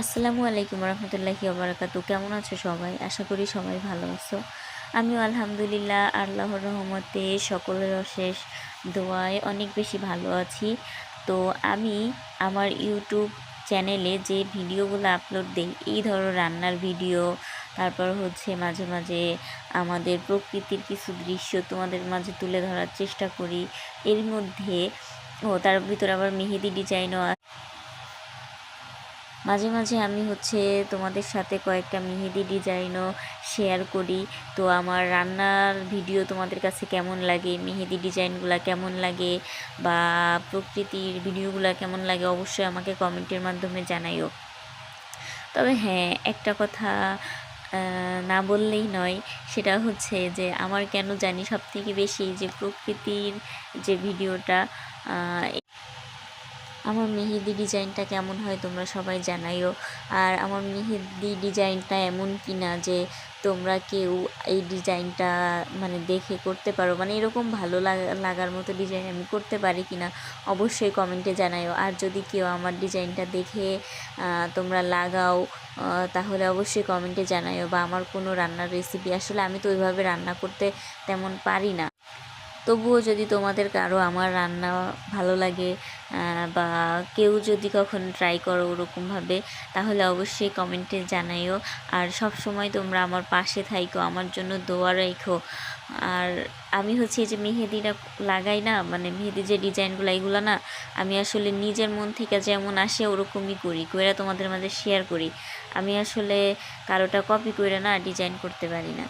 আসসালামু আলাইকুম রহমতুল্লাহি ওবরাকাতু। কেমন আছো সবাই? আশা করি সবাই ভালো আছো। আমিও আলহামদুলিল্লাহ আল্লাহর রহমতে সকলের অশেষ দোয়ায় অনেক বেশি ভালো আছি। তো আমি আমার ইউটিউব চ্যানেলে যে ভিডিওগুলো আপলোড দিই, এই ধরো রান্নার ভিডিও, তারপর হচ্ছে মাঝে মাঝে আমাদের প্রকৃতির কিছু দৃশ্য তোমাদের মাঝে তুলে ধরার চেষ্টা করি। এর মধ্যে তার ভিতরে আবার মেহেদি ডিজাইনও। মাঝে মাঝে আমি হচ্ছে তোমাদের সাথে কয়েকটা মেহেদি ডিজাইনও শেয়ার করি। তো আমার রান্নার ভিডিও তোমাদের কাছে কেমন লাগে, মেহেদি ডিজাইনগুলো কেমন লাগে, বা প্রকৃতির ভিডিওগুলো কেমন লাগে, অবশ্যই আমাকে কমেন্টের মাধ্যমে জানাইও। তবে হ্যাঁ, একটা কথা না বললেই নয়, সেটা হচ্ছে যে আমার কেন জানি সবথেকে বেশি যে প্রকৃতির যে ভিডিওটা, আমার মেহেদি ডিজাইনটা কেমন হয় তোমরা সবাই জানাইও। আর আমার মেহেদি ডিজাইনটা এমন কি না যে তোমরা কেউ এই ডিজাইনটা মানে দেখে করতে পারো, মানে এরকম ভালো লাগার মতো ডিজাইন আমি করতে পারি কি না অবশ্যই কমেন্টে জানাইও। আর যদি কেউ আমার ডিজাইনটা দেখে তোমরা লাগাও, তাহলে অবশ্যই কমেন্টে জানাইও। বা আমার কোনো রান্নার রেসিপি, আসলে আমি তো ওইভাবে রান্না করতে তেমন পারি না, তবুও যদি তোমাদের কারো আমার রান্না ভালো লাগে, বা কেউ যদি কখনো ট্রাই করো ওরকমভাবে, তাহলে অবশ্যই কমেন্টে জানাইও। আর সব সময় তোমরা আমার পাশে থাইকো, আমার জন্য দোয়া রাখো। আর আমি হচ্ছে এই যে মেহেদিটা লাগাই না, মানে মেহেদি যে ডিজাইনগুলো, এগুলো না আমি আসলে নিজের মন থেকে যেমন আসে ওরকমই করি, কইরা তোমাদের মাঝে শেয়ার করি। আমি আসলে কারোটা কপি করে না ডিজাইন করতে পারি না।